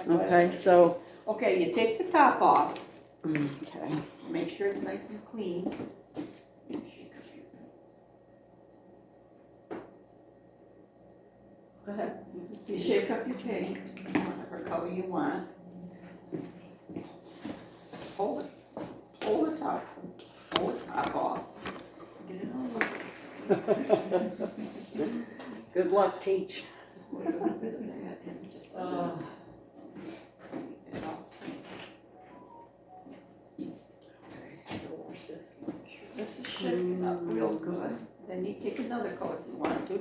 Okay, so. Okay, you take the top off. Okay. Make sure it's nice and clean. Go ahead. You shake up your paint, whatever color you want. Hold the top off. Get it on. Good luck, Teach. A little bit of that and just a little. Take that off. This is shaking up real good. Then you take another color if you want to.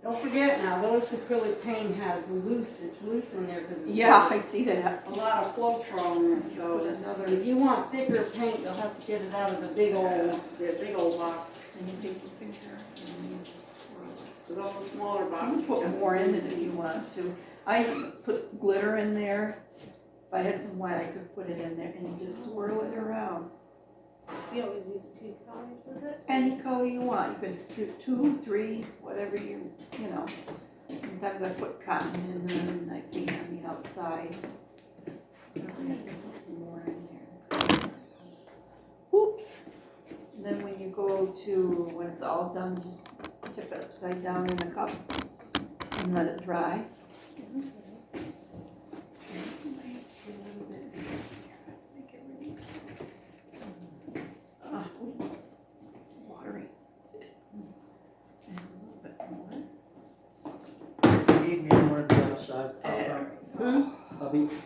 Don't forget now, those acrylic paint has it's loose in there because Yeah, I see that. a lot of Floetrol in there. So if you want thicker paint, you'll have to get it out of the big old box. And you take your finger and you just swirl it. Because all the smaller You boxes. can put more in it if you want to. I put glitter in there. If I had some white, I could put it in there and you just swirl it around. You always use 2 colors with it? Any color you want. You could do 2, 3, whatever you know. Sometimes I put cotton in there and I paint on the outside. I can put some more in there. Whoops. And then when you go to, when it's all done, just tip it upside down in a cup and let it dry. Watery. And a little bit more. If you need me, I'm gonna be outside.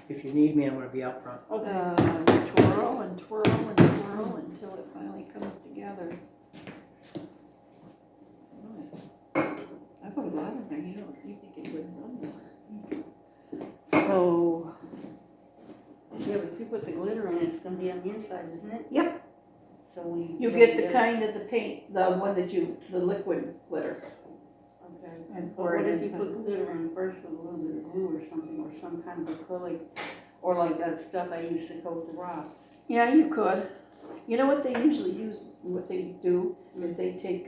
If you need me, I'm gonna be out front. Twirl and twirl and twirl until it finally comes together. I put a lot in there. You think it wouldn't run more. So, yeah, but if you put the glitter in, it's going to be on the inside, isn't it? Yep. So You get the kind of the paint, the one that the liquid glitter. Okay. And Or pour what it if you inside. put glitter in first with a little bit of glue or something, or some kind of acrylic, or like that stuff I used to coat the rock? Yeah, you could. You know what they usually use, what they do is they take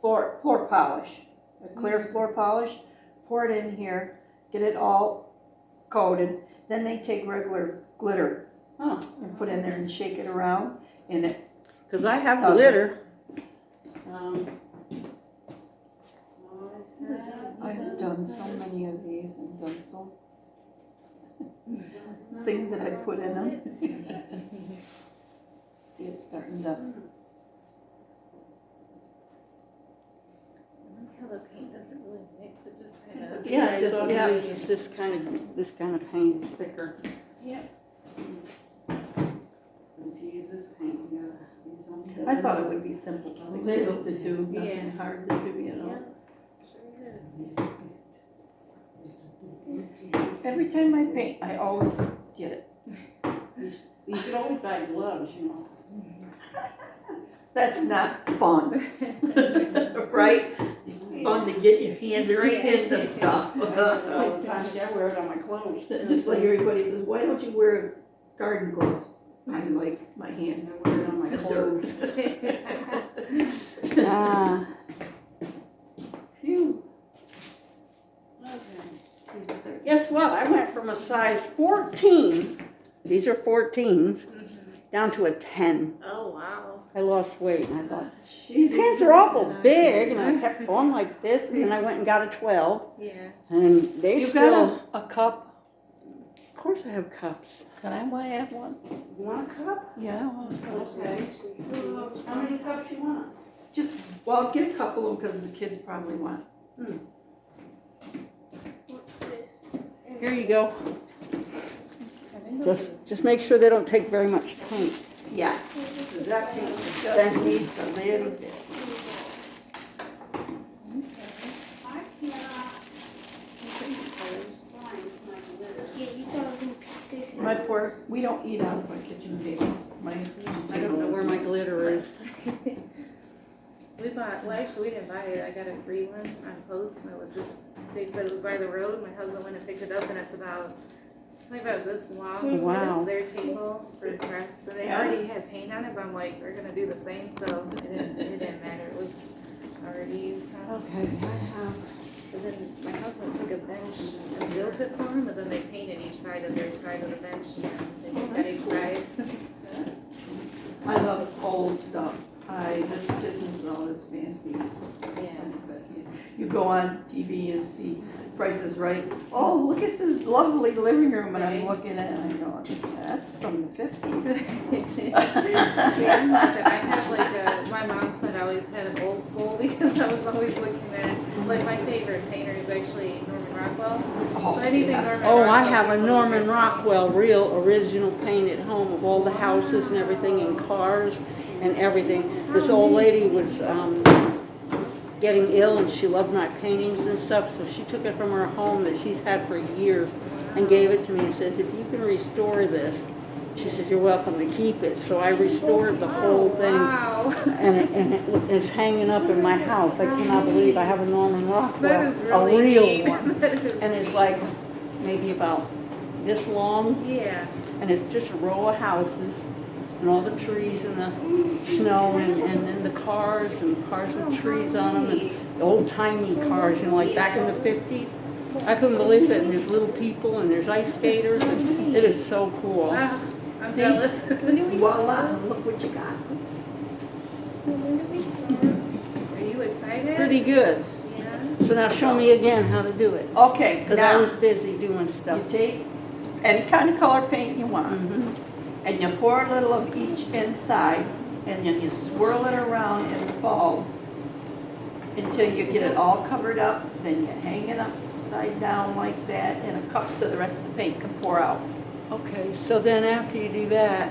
floor polish, a clear floor polish, pour it in here, get it all coated, then they take regular glitter and put in there and shake it around and it. Because I have Okay. glitter. I've done so many of these and done so things that I put in them. See, it's starting to. How the paint doesn't really mix, it just kind of. Yeah, just, so yeah. it's this kind of paint is thicker. Yeah. If you use this paint, you gotta use something. I thought it would be simple for the kids to do, Yeah. nothing hard to do, you know. Yeah, sure is. Every time I paint, I always get it. You should always buy gloves, you know. That's not fun, right? Fun to get your hands right into stuff. All the time, I wear it on my clothes. Just like everybody says, why don't you wear garden gloves? I like my hands. I wear it on my in clothes. dirt. Phew. Okay. Guess what? I went from a size 14, these are 14s, down to a 10. Oh, wow. I lost weight and I thought, these pants are awful big, and I kept going like this, and then I went and got a 12, Yeah. and they You've still... got a cup? Of course I have cups. Can I have one? You want a cup? Yeah, I want a cup. Okay. How many cups you want? Well, get a couple of them because the kids probably want. Here you go. Just make sure they don't take very much paint. Yeah. That paint is Just expensive. needs a little bit. We don't eat out of our kitchen table. I don't know where my glitter is. We didn't buy it. I got a free one on post, and it was just, they said it was by the road. My husband went and picked it up, and it's about this long. Wow. It's their table for crafts, and they already had paint on it, but I'm like, we're gonna do the same, so it didn't matter. It was already used house. Okay, I have. But then my husband took a bench and built it for him, but then they painted each side of their side of the bench and they cut each side. I love old stuff. This kitchen's all this fancy. Yes. You go on TV and see Price is Right. Oh, look at this lovely living room, and I'm Right. looking at it and I go, that's from the 50s. See, I'm like that. I have like my mom said I always had an old soul because I was always looking at, like my favorite painter is actually Norman Rockwell. Oh, So anything yeah. Norman Oh, I Rockwell have a people Norman do. Rockwell real original paint at home of all the houses and everything and cars and everything. This old lady was getting ill and she loved my paintings and stuff, so she took it from her home that she's had for years and gave it to me and says, if you can restore this, she said, you're welcome to keep it. So I restored the whole thing. Wow. And it's hanging up in my house. I cannot believe I have a Norman Rockwell, That is a really real neat. one. That is And it's neat. like maybe about this long, Yeah. and it's just a row of houses, and all the trees and the snow, and then the cars and trees on them, and the old timey cars, you know, like back in the 50s. I couldn't believe it, and there's little people, and there's ice skaters, and it is so cool. Wow. I'm See? jealous. Voila, look what you got. Are you excited? Pretty good. Yeah. So now show me again how to do it, Okay, because I now, was busy doing stuff. you take any kind of color paint you want, Mhm. and you pour a little of each inside, and then you swirl it around in the bulb until you get it all covered up, then you hang it upside down like that in a cup so the rest of the paint can pour out. Okay, so then after you do that,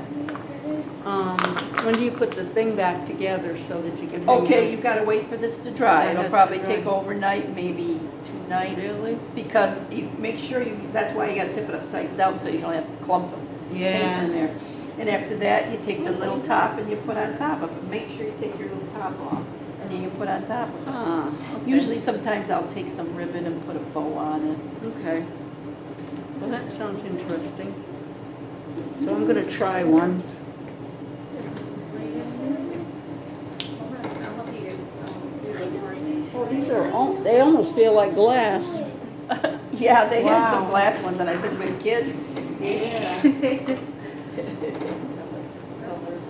when do you put the thing back together so that you can hang Okay, it you've gotta wait for this to dry. It It'll has to probably dry. take overnight, maybe 2 up? nights. Really? Because you make sure that's why you gotta tip it upside down so you don't have a clump of paint in there. And after that, you take the little top and you put on top of it. Make sure you take your little top off and then you put on top of it. Ah, okay. Usually sometimes I'll take some ribbon and put a bow on it. Okay. Well, that sounds interesting. So I'm gonna try one. I'll help you guys do the recording. Oh, these are, they almost feel like glass. Yeah, they had some Wow. glass ones and I said, with kids, Yeah.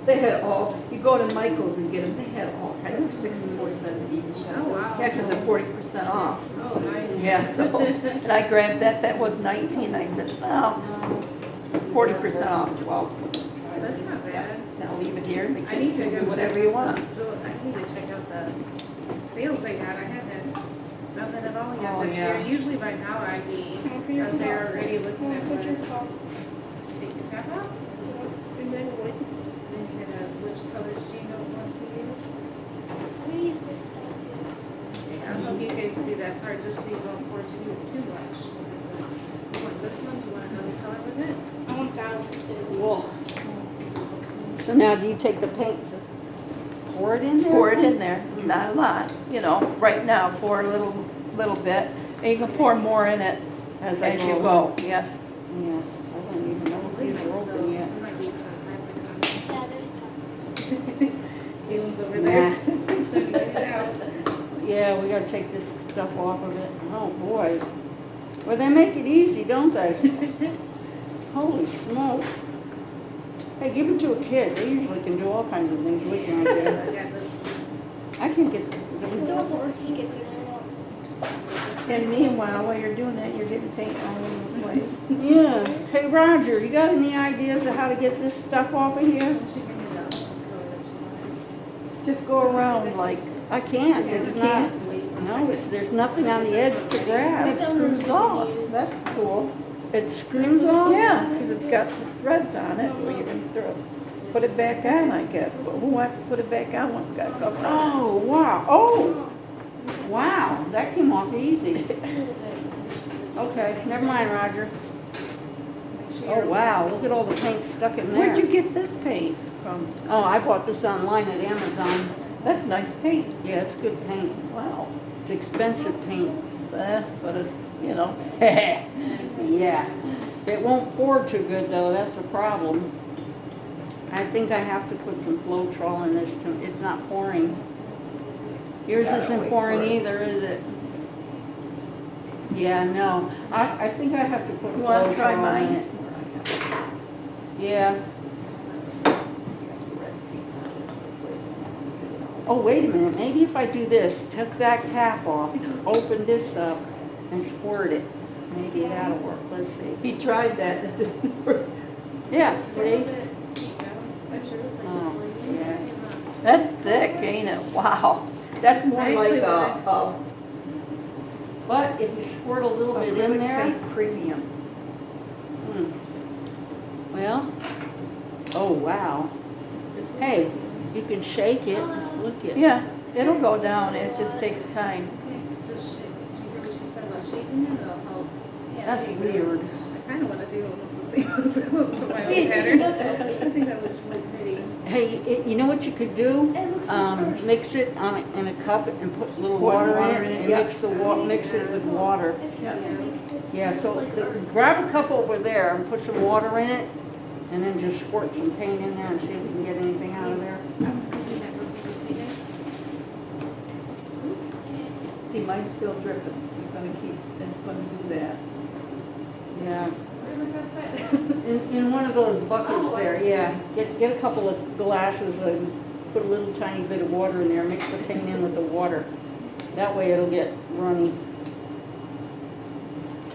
they had all, you go to Michael's and get them, they had all kinds of 64 cents each. Oh, wow. Yeah, because they're 40% off. Oh, nice. Yeah, so, and I grabbed that was 19, I said, well, 40% off, 12. That's not bad. Then I'll leave it here, and the I kids need to can go do whatever you want. I need to check out the sales they got. I haven't done that at all yet Oh, this yeah. year. Usually by now I'd be out there already looking at the, take your tap out? Then you can, which colors do you want to use? Okay, I'll help you guys do that part just so you don't pour too much. You want this one? Do you want another color with it? Well, so now do you take the paint, pour it in there? Pour it in there, not a lot, you know, right now, pour a little bit, and you can pour more in it As as you go, yeah. Yeah, I don't even know if We these might are open still- yet. we might do some classic Keelan's over there. Trying to get it out. Yeah, we gotta take this stuff off of it. Oh, boy. Well, they make it easy, don't they? Holy smokes. Hey, give it to a kid. They usually can do all kinds of things we can't do. Yeah, this- I can get, And meanwhile, while you're doing that, you're getting paint all over the place. yeah. Hey, Roger, you got any ideas of how to get this stuff off of here? Why don't you give me the color that you want? Just go around like, I can't. You It's not, can't? no, there's nothing on the edge to it grab. screws off, that's cool. It screws off? Yeah, because it's got the threads on it, where you can put it back on, I guess, but who wants to put it back on once it's got covered on? Oh, wow. Oh, wow. That came off easy. Okay, never mind, Roger. Make sure Oh, you're- wow. Look at all the paint stuck in there. Where'd you get this paint from? Oh, I bought this online at Amazon. That's nice paint. Yeah, it's good paint. Wow. It's expensive paint. But it's, you know, Yeah. It won't pour too good though, that's the problem. I think I have to put some Floetrol in this to, it's not pouring. Yours Gotta isn't wait pouring for it. either, is it? Yeah, no. I think I have to put a You wanna blow try dryer in mine? it. Yeah. Oh, wait a minute. Maybe if I do this, took that cap off, open this up, and squirt it. Maybe that'll work. Let's see. He tried that, it didn't work. Yeah, It's a little see? bit, actually, it looks like Oh, it's like- yeah. That's thick, ain't it? Wow. That's more I like actually a But if you squirt a little bit in acrylic there, paint premium. well, oh wow. Hey, you can shake it. Look at. Yeah, it'll go down, it just takes time. Just shake. Did you hear what she said about shaking it? It'll help. Yeah, That's I weird. kind of want to do almost the same as my own pattern. I think that looks really pretty. Hey, you know what you could do? Mix it in a cup and put a little water in it, and yeah. mix it with water. Yeah. Yeah, so grab a cup over there and put some water in it, and then just squirt some paint in there and see if we can get anything out of there. See, mine's still dripping. It's gonna do that. Yeah. Where am I gonna set? In one of those buckets there, yeah. Get a couple of glasses and put a little tiny bit of water in there, mix the paint in with the water. That way it'll get runny.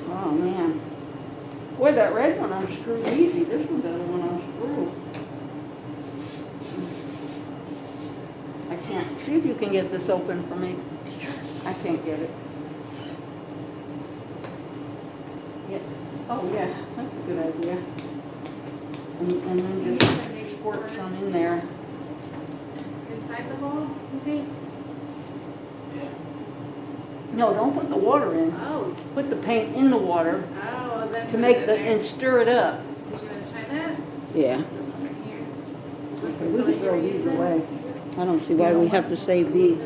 Oh man. Boy, that red one unscrewed easy. This one doesn't want to unscrew. I can't. See if you can get this open for me. I can't get it. Yeah. Oh yeah, that's a good idea. And then just squirt some in there. Inside the hole, you think? No, don't put the water in. Oh, Put the paint in the water oh, then to put make it in the there. and stir it up. Did you want to try that? Yeah. This one right here. Is this We the could color throw you're these using? away. I don't see why we have to save these.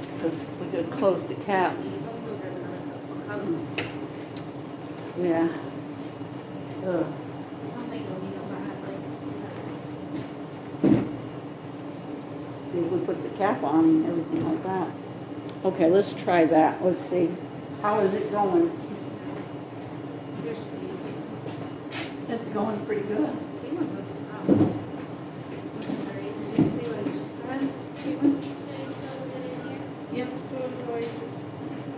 Because we could close the cap. Yeah. Ugh. See if we put the cap on and everything like that. Okay, let's try that. Let's see. How is it going? It's going pretty good. Did you see what she said? Yep.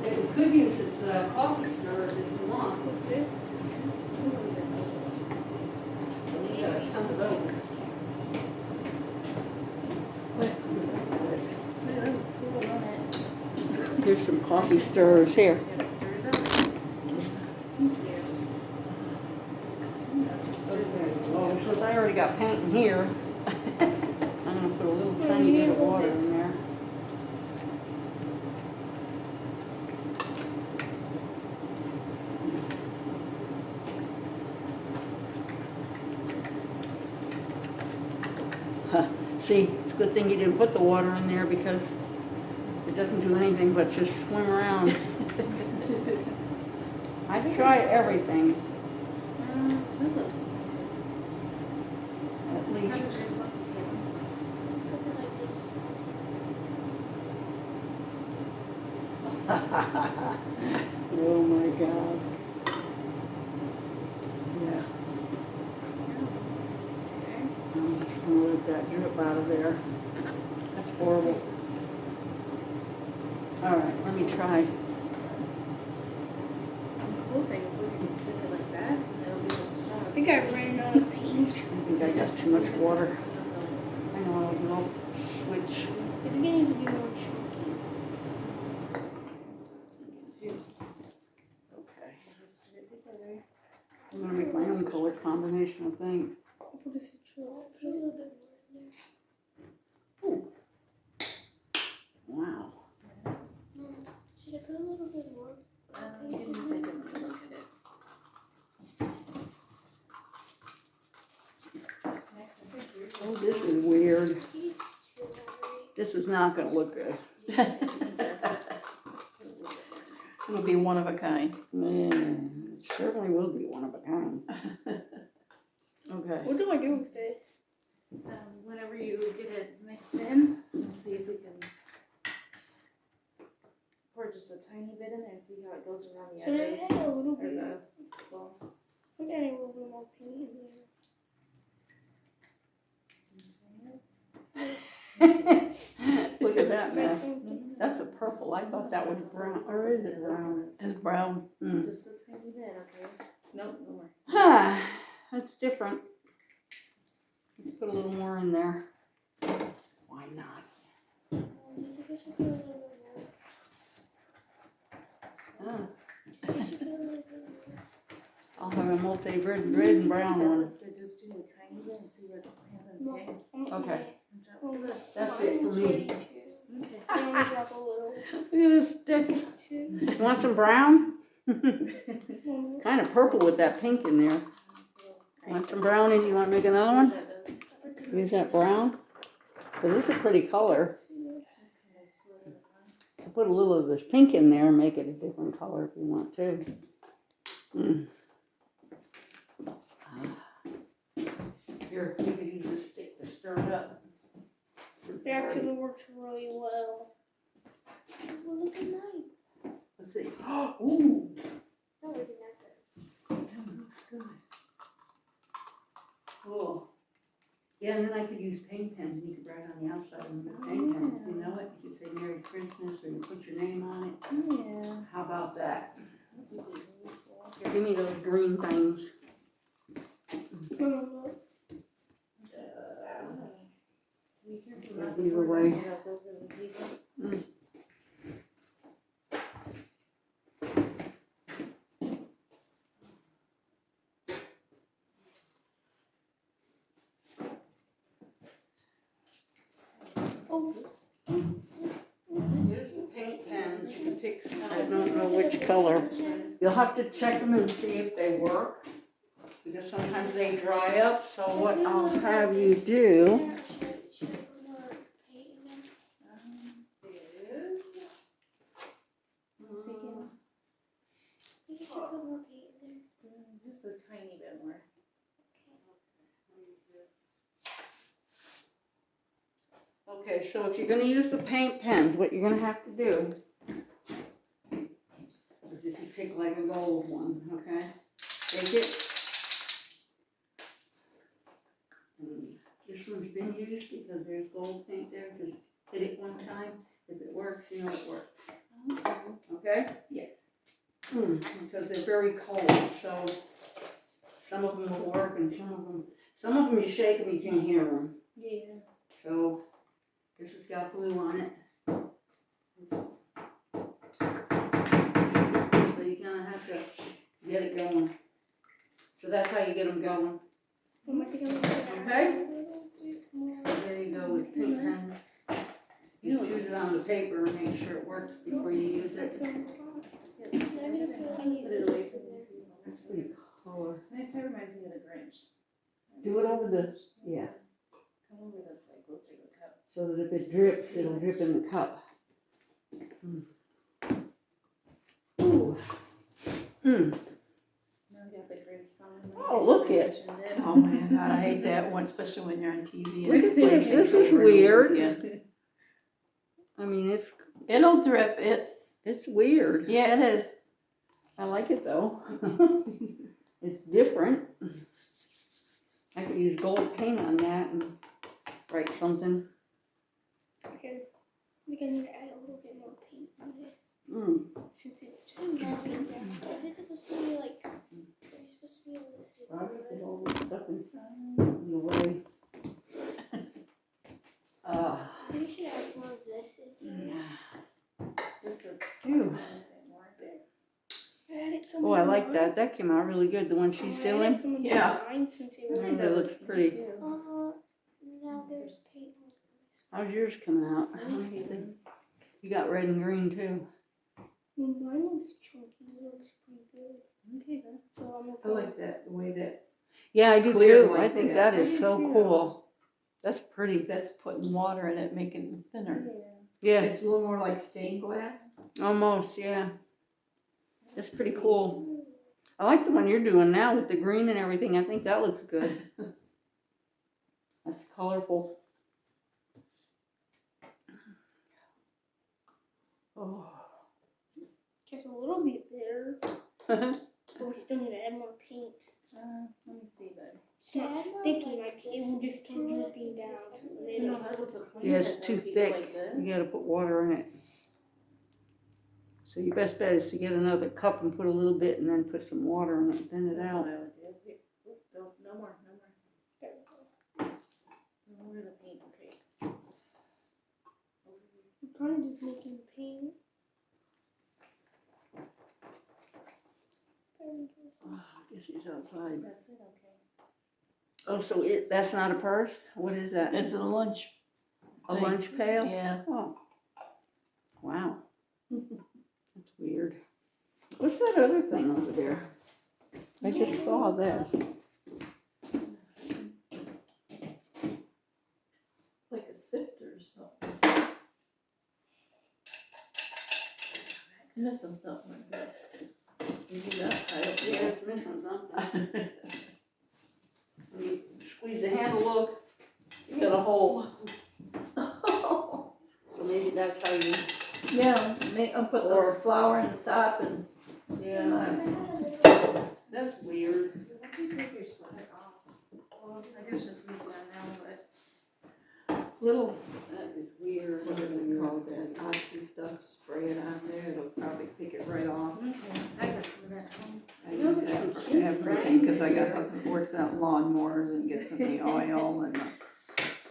We could use this coffee stirrer if you want. We got a ton of those. That was cool, wasn't it? Here's some coffee stirrers here. Yeah, stir it up. Well, since I already got paint in here, I'm gonna put a little tiny bit of water in there. See, it's a good thing you didn't put the water in there because it doesn't do anything but just swim around. I try everything, That looks at kind least. of something like this. Oh my God. Yeah, I'm just gonna let that drip out of there. That's horrible. All right, let me try. The cool thing is we can sit it like that, and it'll do its job. I think I ran out of paint. I think I got too much water. I know, I'll switch. It's beginning to be more chunky. Okay. I'm gonna make my own color combination of things. I'll put this in I'll put a little bit more in there. Ooh. Wow. Should I put a little bit more? Give me a second, let me look at it. Oh, this is weird. This is not gonna look good. It'll be one of a kind. Man, it certainly will be one of a kind. Okay. What do I do with it? Whenever you get it mixed in, we'll see if we can pour just a tiny bit in there and see how it goes around the So then edges. I had a little Or bit. the, well, I'm getting a little bit more paint in Look at that mess. That's a purple. I thought that was brown. Or is it brown? It's brown. Mm. just a tiny bit, okay? Nope, no more. Huh, that's different. Let's put a little more in there. Why not? there. Do you think I should put a little bit more? Ah, I should put a little bit more. I'll have a multi-red and brown one. So just do a tiny bit and see what happens, No. okay? Okay. Oh, That's it for me. Okay. I only drop a little. Look at this stick. Too. You want some brown? One Kind of purple with that pink in there. Want some brown and you want to make another one? more. Use that brown. So this is a pretty color. Put a little of this pink in there and make it a different color if you want to. Mm. Here, you can use this stick to stir it up. It actually works really well. Well, look at mine. Let's see. Ooh. Not looking that good. That looks good. Cool. Yeah, and then I could use paint pens. You could write on the outside of them with paint pens. You know it? You could say Merry Christmas or you put your name on it. Yeah. How about that? Here, give me those green things. Look. Either way. Mm. Oh, Here's the paint pens. You can pick, I don't know which color. You'll have to check them and see if they work. Because sometimes they dry up. So what I'll have you do. should I put more paint in there? Is he getting I think I should put more paint in there. just a tiny bit more? Okay, so if you're going to use the paint pens, what you're going to have to do is if you pick like a gold one, okay, take it. This one's been used because there's gold paint there. Just hit it one time. If it works, you know it works. Okay? Yeah. Because they're very cold, so some of them will work and some of them you shake them, you can't hear them. Yeah. So this has got glue on it. So you kind of have to get it going. So that's how you get them going. I think I'm gonna put Okay. a little bit more. There you go with paint pen. Just use it on the paper and make sure it works before you use That's it. on top. I'm gonna put, I need Put it away this from in the there. sea. That's pretty color. That reminds me of the Grinch. Do it over the, yeah, Come over this way, closer to the cup. so that if it drips, it'll drip in the cup. Ooh. Now I got the Grinch song. in my Oh, head, look I it. mentioned it. Oh my God, I hate that one, especially when you're on TV. and Look it at this. plays This it is over and over weird. again. I mean, It'll drip, it's weird. yeah, it is. I like it though. It's different. I could use gold paint on that and write something. Okay. I think I need to add a little bit more paint on this. Mm. Since it's too muddy down. Is it supposed to be like, are you supposed to be able to see I through put it? all this stuff in the way. I think you should add more of this into it. This is Phew. I added some Oh, I into like mine. that. That came out really good. The one she's I added doing. some into Yeah. mine since it was. Mm, that looks pretty. Now there's paint on this. How's yours coming out? What do you think? You got red and green too. Well, mine looks chunky. It looks pretty good. Okay, then. So I'm I like that, the way that's, Yeah, I do Clear too. I like think that. that is so cool. That's pretty. that's putting water in it, making it thinner. Yeah, It's a little more like stained glass. almost, yeah. That's pretty cool. I like the one you're doing now with the green and everything. I think that looks good. That's colorful. Oh. Gets a little bit better, but we still need to add more paint. Let me see, bud. It's not sticking. It will just start dripping down. You know, that was a plan Yeah, that it's too if you go thick. like this. You gotta put water in it. So your best bet is to get another cup and put a little bit and then put some water in it, thin it That's out. what I would do. Wait, oop, no more. There we go. No more of the paint, okay. I'm probably just making paint. There we go. Oh, I guess he's outside. That's it, okay. Oh, so that's not a purse? What is that? It's a lunch. A thing. lunch pail? Yeah. Oh. Wow. That's weird. What's that other thing over there? I just saw this. Like a sifter or something. It's missing something like this. Maybe that, I don't Yeah, it's missing something. When you squeeze the handle, look, you got a hole. know. So maybe that's how you. Yeah, I'll put the flour in the top and. That's weird. Why don't you take your sweater off? Well, I guess just leave it on now, but. Little, That is weird. what is it called, that oxy stuff, spray it on there, it'll probably pick it right off. Okay, I got some of that at home. I use that for everything, cause I got a husband who works out lawnmowers and gets in the oil and.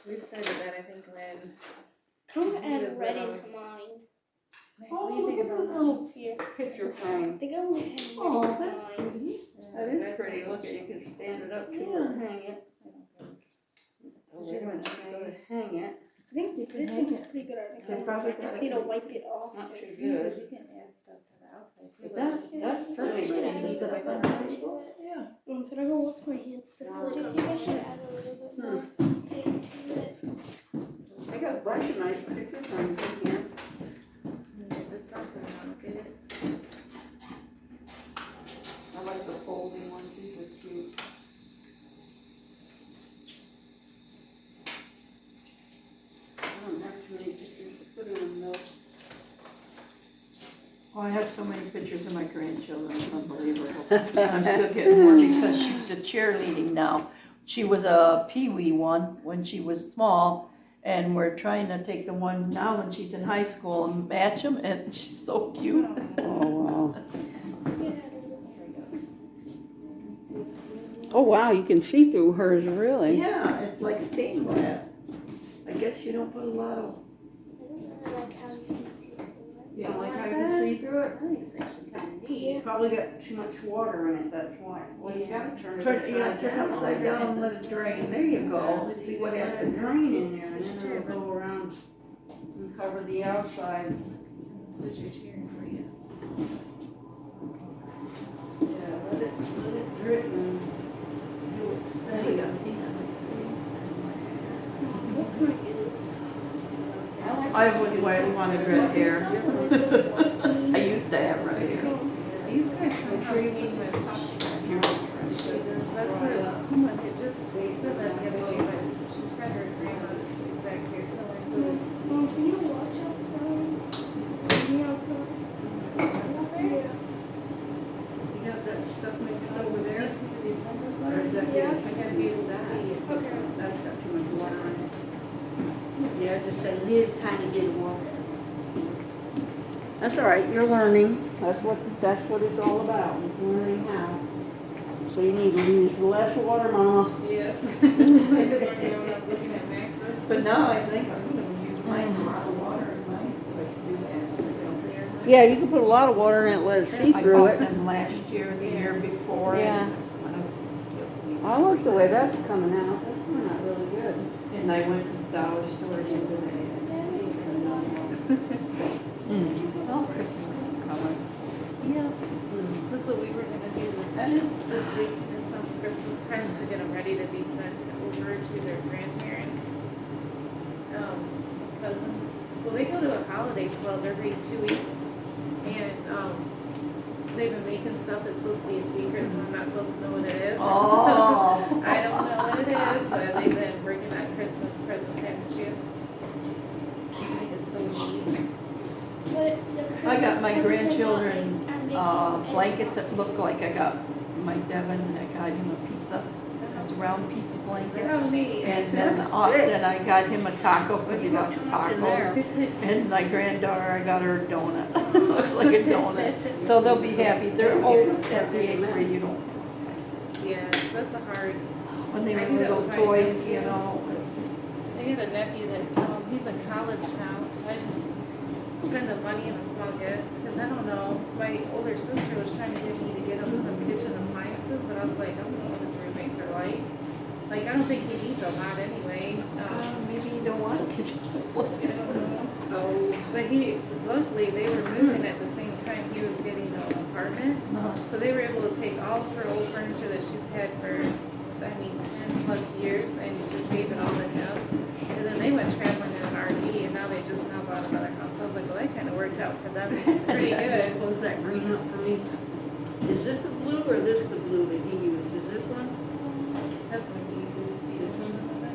We started that, I think, when. I'm gonna add red into mine. Nice, Oh, what do you think look at about that that? little Here. picture I frame. think I want to add red Oh, into that's mine. pretty. That is pretty. Look, you can stand it up to Yeah. or hang it. Oh, they're gonna hang it. I think You can this hang looks it. pretty good. I They think probably I just got need to it. wipe it off. Not too Because good. you can add stuff to the outside too. That's pretty. Should I Just set up on the table. Yeah. Should I go wash my hands to No, Do you think I should add a little bit more paint to it? They got a bunch of nice picture frames in here. It's something, I'll look at it. I like the folding ones. These are cute. I don't have too many pictures to put in them though. Oh, I have so many pictures of my grandchildren, it's unbelievable. I'm still getting more because she's a cheerleading now. She was a peewee one when she was small, and we're trying to take the ones now when she's in high school and match them, and she's so cute. Oh, wow. Yeah. Oh, wow, you can see through hers, really. Yeah, it's like stained glass. I guess you don't put a lot of. I don't really like how you can see through it. You don't like how you can see through I it? think it's actually kind of neat. You probably got too much water in it, that's why. Well, you gotta turn it Turn upside it upside down and let it drain. There you go. Let's see what Let it happens. drain in there, and then it'll go around and cover the outside. Switch your chair for you. Yeah, let it drip and do its We thing. got pee on What can I do? my face. I've always wanted red hair. I used to have red hair. These guys somehow came with that's what someone had just said that the other day, but she's got her grandma's exact hair color, so it's Mom, can you watch outside? Me outside? Yeah. You got that stuff mixed over there? just look at these numbers. Or is that Yeah. I gotta be able to see it. Okay. That's got too much water in it. Yeah, just a little tiny bit of water. That's all right, you're learning. That's what it's all about, is learning how. So you need to use less water, Mama. Yes. Looking at Max's. But now I think I'm gonna use mine, a lot of water in mine, so I can do that. Yeah, you can put a lot of water in it, let it see I through bought it. them last year, the year before. Yeah. And my husband kills me. I like the way that's coming out. That's coming out really good. And I went to the dollar store the other day. Well, Christmas is coming. Yeah. That's what we were gonna do That is. this week, is some Christmas cards to get them ready to be sent over to their grandparents, cousins. Well, they go to a holiday club every 2 weeks, and, they've been making stuff that's supposed to be a secret, so I'm not supposed to know what it is. Oh. I don't know what it is, but they've been working on Christmas presents, haven't you? I think it's so neat. But the I got got my grandchildren blankets that look like I got my Devin, I got him a pizza. It's a round pizza blanket. Oh, neat. And then Austin, I got him a taco because he likes tacos. And my granddaughter, I got her a donut. Looks like a donut. So they'll be happy. They're old at the age where you don't, Yes, that's a hard. when they I were do that little with my toys, nephew. you know. It's, I got a nephew that he's in college now, so I just send him money and a small gift because I don't know. My older sister was trying to get me to get him some kitchen appliances, but I was like, I don't know what his roommates are like. Like, I don't think he needs a lot anyway. maybe you don't want a kitchen. I don't know. But luckily, they were moving at the same time he was getting an apartment. So they were able to take all of her old furniture that she's had for, 10 plus years and just gave it all to him. And then they went traveling in an RV and now they just now bought another house. I was like, well, that kind of worked out for them pretty good. Close that green up for me. Is this the blue or this the blue that he used? Is this one? That's when he used to use it.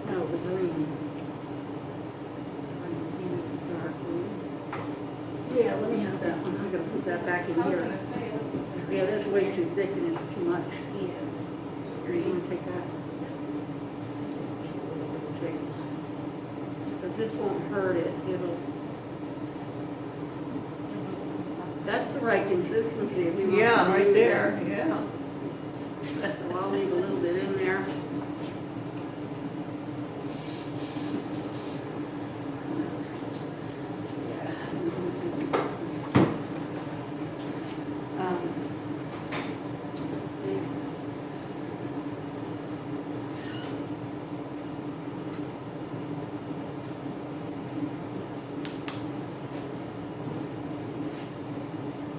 No, the green. He used the dark blue. Yeah, let me have that one. I'm gonna put that back in I was here. gonna say, Yeah, that's way too thick and it's too much. he is. Here, you wanna take that? Because this won't hurt it. That's the right consistency. If you want Yeah, to right use there, it. yeah. So I'll leave a little bit in there.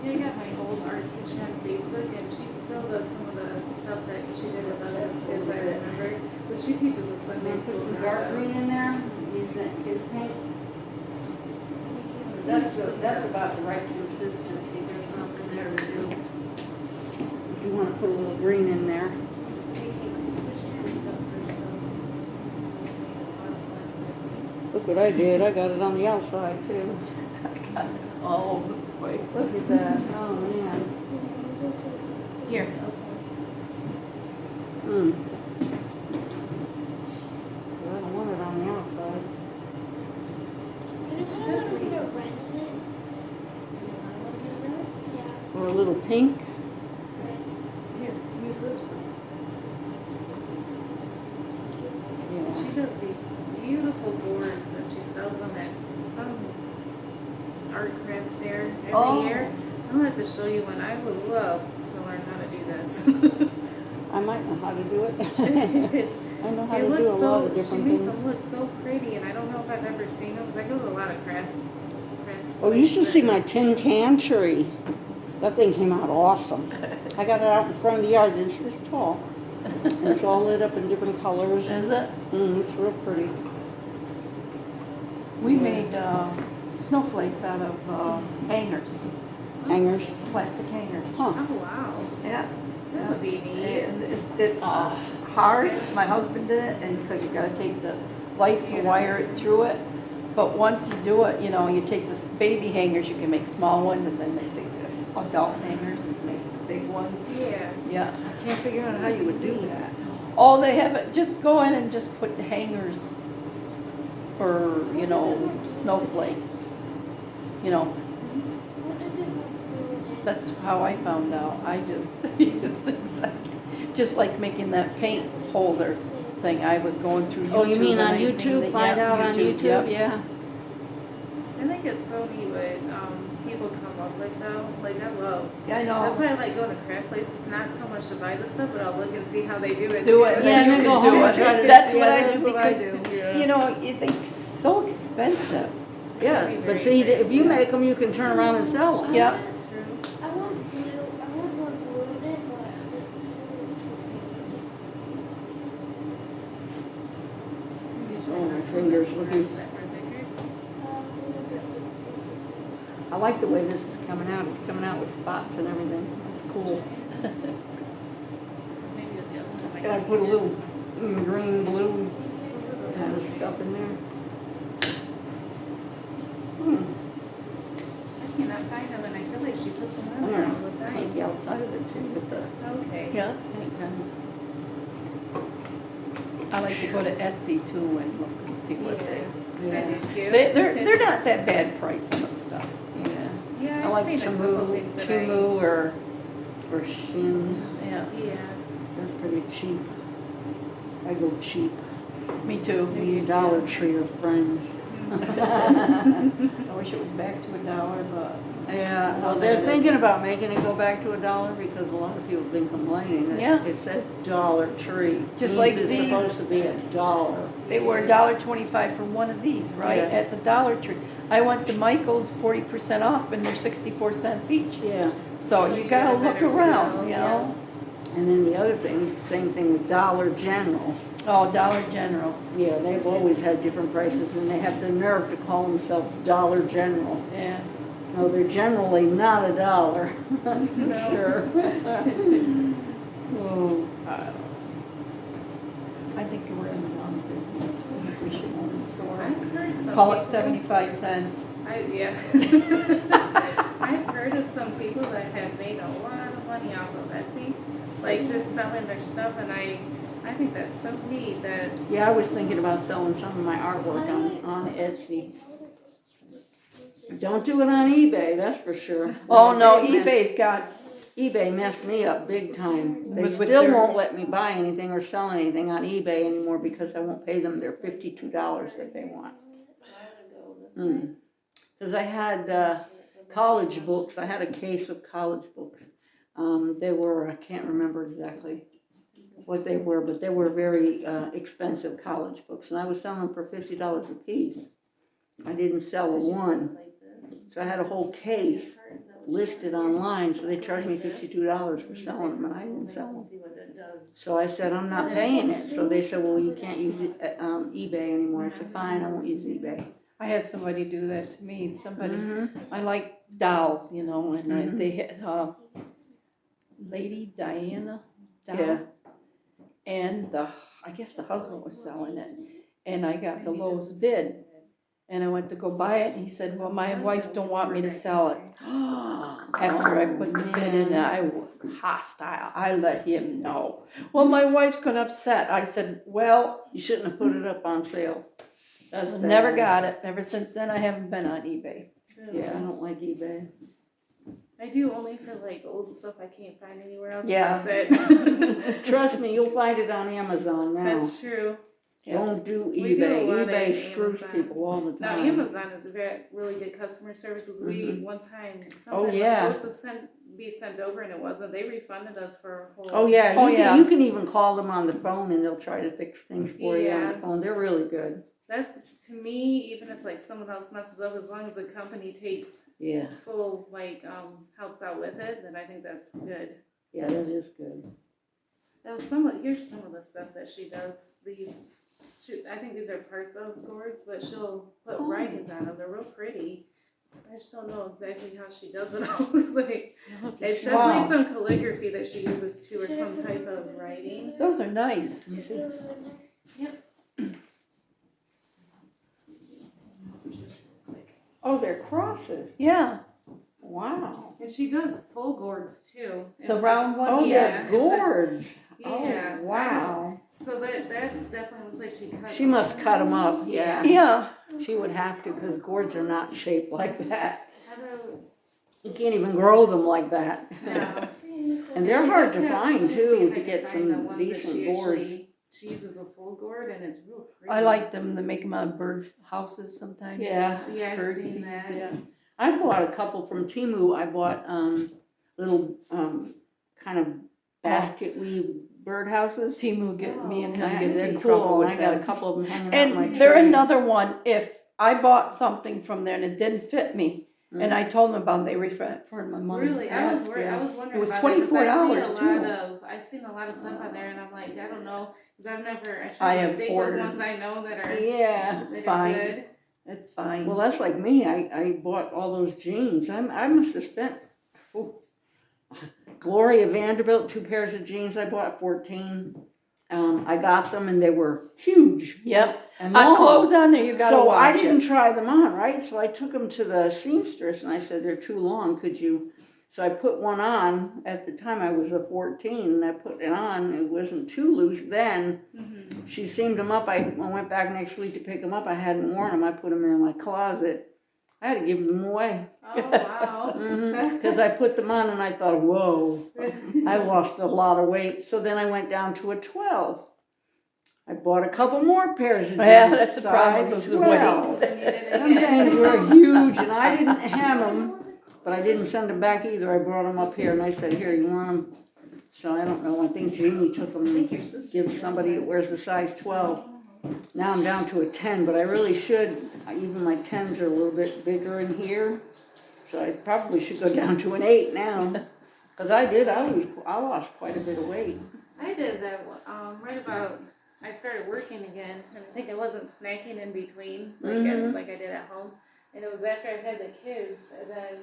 Yeah, I got my old art teacher on Facebook, and she still does some of the stuff that she did with us as kids, I remember. But she teaches a Sunday Put school some now, dark though. green in there, use that his paint. That's about the right consistency, there's nothing there to do. If you wanna put a little green in there. Look what I did, I got it on the outside too. I got it all over the place. Look at that, oh man. Here. Hmm. I don't want it on the outside. This is a little bit of red in it. Yeah, Or a little pink. Here, use this one. Yeah. She does these beautiful boards, and she sells them at some art craft fair every year. I'll have to show you one. I would love to learn how to do this. I might know how to do it. I know how It to looks do a lot of she different makes things. them look so pretty, and I don't know if I've ever seen them, because I go to a lot of craft Oh, you should places. see my tin can tree. That thing came out awesome. I got it out in front of the yard, it's this tall. And it's all lit up in different colors. Is it? It's real pretty. We made snowflakes out of hangers, Hangers. plastic hangers. Huh. Oh, wow. Yeah. That would be neat. And it's hard. My husband did it, and because you gotta take the lights and wire it through it. But once you do it, you know, you take the baby hangers, you can make small ones, and then they take the adult hangers and make the big ones. Yeah. Yeah. I can't figure out how you would do that. Oh, they have it, just go in and just put hangers for, you know, snowflakes. You know, what did it look like? that's how I found out. I just, it's exactly, just like making that paint holder thing. I was going through YouTube. Oh, you mean and on I seen YouTube? that- Find yeah, out on YouTube? yep. Yeah. I think it's so neat what people come up with, though. Like, I love. Yeah, I That's know. why I like going to craft places, not so much to buy the stuff, but I'll look and see how they do it. Do it, too. and then Yeah, you and then go can do home and try it. to- That's yeah, what I that's do what I because, do, yeah. you know, they're so expensive. Yeah, That'd be but very see, if you nice. make them, you can turn around and sell them. Yep. True. I want blue. I want one blue in it, but this blue is Oh, my fingers looking. a little bit lipstick. I like the way this is coming out. It's coming out with spots and everything. It's cool. Maybe I put a little green, blue kind of stuff in there. I cannot find them, and I feel like she puts them on I'm there all gonna the paint time. the outside of it too with the Okay. Yeah, paint gun. I like to go to Etsy too and look and see what they. I do too. They're not that bad price, some of the stuff. Yeah. Yeah, I like I've seen a couple things that Timu or Shin. Yeah, Yeah. They're pretty cheap. I go cheap. me too. Me and Dollar Tree are friends. I wish it was back to $1, but. Yeah, well, Well, they're that thinking is- about making it go back to $1 because a lot of people have been complaining that Yeah. it says Dollar Tree. Just Means like it's these. supposed to be $1. They were $1.25 for one of these, right, Yeah. at the Dollar Tree. I went to Michael's, 40% off, and they're 64 cents each. Yeah, So you gotta look around, you know? and then the other thing, same thing with Dollar General. Oh, Dollar General, Yeah, they've always had different prices and they have the nerve to call themselves Dollar General. yeah. No, they're generally not $1. For sure. Oh, I think we're in the wrong business. I think we should own a store. I've heard some Call it people- 75 cents. Yeah. I've heard of some people that have made a lot of money off of Etsy, like just selling their stuff, and I think that's so neat that. yeah, I was thinking about selling some of my artwork on Etsy. Don't do it on eBay, that's for sure. Oh, no, eBay eBay's got, messed me up big time. They With still their- won't let me buy anything or sell anything on eBay anymore because I won't pay them their $52 that they want. Because I had college books, I had a case of college books. They were, I can't remember exactly what they were, but they were very expensive college books, and I was selling them for $50 a piece. I didn't sell a one, so I had a whole case listed online, so they charged me $52 for selling them, and I didn't sell them. So I said, I'm not paying it. So they said, well, you can't use eBay anymore. I said, fine, I won't use eBay. I had somebody do that to me, somebody, Mhm. I like dolls, you know, and Mhm. they had, Lady Diana doll. Yeah. And I guess the husband was selling it, and I got the lowest bid. And I went to go buy it, and he said, well, my wife don't want me to sell it. After I put the bid in, I was hostile. I let him know. Well, my wife's gonna upset. I said, well, You shouldn't have put it up on sale. That's bad. never got it. Ever since then, I haven't been on eBay. Yeah, I don't like eBay. I do only for like old stuff I can't find anywhere else. Yeah. That's it. Trust me, you'll find it on Amazon now. That's true. Don't do We do a eBay. lot of eBay screws Amazon. people all the Now time. Amazon is really good customer services. We one time something yeah. was supposed to be sent over and it wasn't. They refunded us for a whole. Oh yeah, Oh, you yeah. can, you can even call them on the phone and they'll try to fix things for you on Yeah. the phone. They're really good. That's to me, even if like someone else messes up, as long as the company takes Yeah, full helps out with it, then I think that's good. yeah, that is good. Now here's some of the stuff that she does. I think these are parts of gourds, but she'll put writings on them. They're real pretty. I just don't know exactly how she does it all. It's definitely Wow. some calligraphy that she uses too, or some type of writing. Those are nice. Oh, they're crosses. Yeah, Wow. And she does full gourds too. the round Oh, one. Yeah, they're gourds. Yeah. Oh, wow. So that definitely looks like she cut. She must cut them up, yeah. Yeah, She would have to because gourds are not shaped like that. How do- You can't even grow them like that. No. And they're She hard does to have- find let me see too, if I to can get find the some ones that decent she gourds. She uses a full gourd and it's real pretty. I like them to make them on bird houses sometimes. Yeah. Yeah, I've Bird seen seeds, that. yeah. I bought a couple from Timu. I bought little kind of basket weave birdhouses. Timu get me and him Yeah, get in they're trouble cool. with And I got a them. couple of them hanging out in my And they're tree. another one, if I bought something from there and it didn't fit me, and I told them about it, they refunded my money. Really, I was Yes, worried. yeah. I was wondering It was about that, 'cause $24 too. I've seen a lot of stuff on there, and I'm like, I don't know, because I I try to have stick ordered- with ones I know that are Yeah. that are Fine. good. It's fine. Well, that's like me. I bought all those jeans. I must have spent. Ooh. Gloria Vanderbilt, 2 pairs of jeans. I bought 14. I got them and they were huge. Yep. And long. Clothes on there, you gotta So I watch didn't it. try them on, right? So I took them to the seamstress and I said, they're too long, could you? So I put one on, at the time I was a 14, and I put it on, it wasn't too loose then. Mhm. She seamed them up, I went back next week to pick them up, I hadn't worn them, I put them in my closet. I had to give them away. Oh, wow. Because I put them on and I thought, whoa, I lost a lot of weight. So then I went down to a 12. I bought a couple more pairs of jeans. Yeah, that's the problem size with the 12. weight. Some things were huge and I didn't hem them, but I didn't send them back either. I brought them up here and I said, here, you want them? So I don't know, I think Jeannie took them and give somebody that wears a size 12. Now I'm down to a 10, but I really should, even my 10s are a little bit bigger in here. So I probably should go down to an 8 now. Because I lost quite a bit of weight. I did that right about, I started working again, and I think I wasn't snacking in between, like I did at home. And it was after I had the kids, and then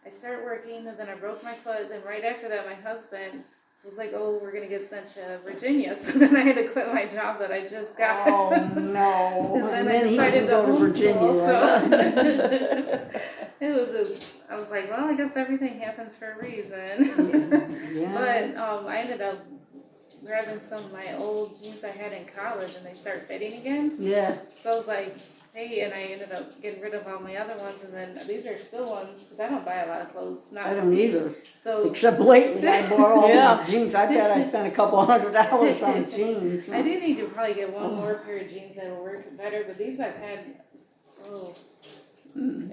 I started working, and then I broke my foot, and right after that, my husband was like, oh, we're gonna get sent to Virginia, so then I had to quit my job that I just got. Oh, no. And then I decided to go to homeschool, Virginia, right? so it was just, I was like, well, I guess everything happens for a reason. Yeah. But I ended up grabbing some of my old jeans I had in college, and they started fitting again. Yeah. So I was like, hey, and I ended up getting rid of all my other ones, and then these are still ones, because I don't buy a lot of clothes. I don't either. So Except lately, I bought all Yeah. my jeans. I bet I spent a couple $100 on jeans. I do need to probably get one more pair of jeans that'll work better, but these I've had,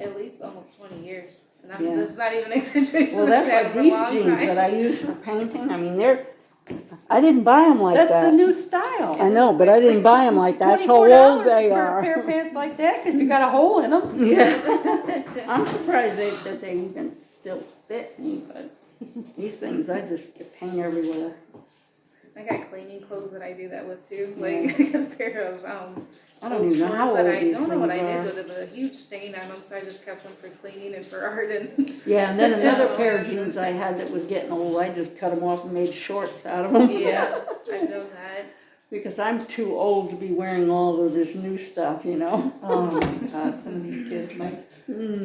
at least almost 20 years. And that's not even an exaggeration. Well, that's like these jeans that I use for painting. I mean, I didn't buy them like that. That's the new style. I know, but I didn't buy them like that. That's how $24 old they for are. a pair of pants like that, because you got a hole in them. Yeah. I'm surprised that they even still fit me, but these things, I just get paint everywhere. I got cleaning clothes that I do that with too. Like I got a pair of I don't even know how old that I these don't know what I things did are. with it, but a huge stain on them, so I just kept them for cleaning and for art and. Yeah, and then another pair of jeans I had that was getting old, I just cut them off and made shorts out of them. Yeah, I've done that. Because I'm too old to be wearing all of this new stuff, you know? Oh my God, some of these kids, my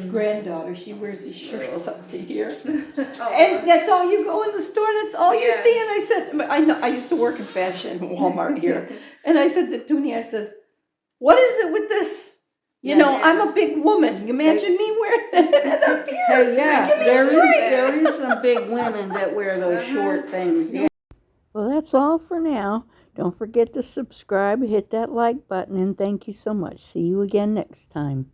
granddaughter, she wears these shirts up to here. And that's all you go in the store, that's all you Yeah. see. And I said, I know, I used to work in fashion in Walmart here. And I said to Toonie, I says, what is it with this? You know, Yeah. I'm a big woman. Imagine me wearing it up here. Hey, yeah, Give me a there break. is some big women that wear those short things. Yeah. Well, that's all for now. Don't forget to subscribe, hit that like button, and thank you so much. See you again next time.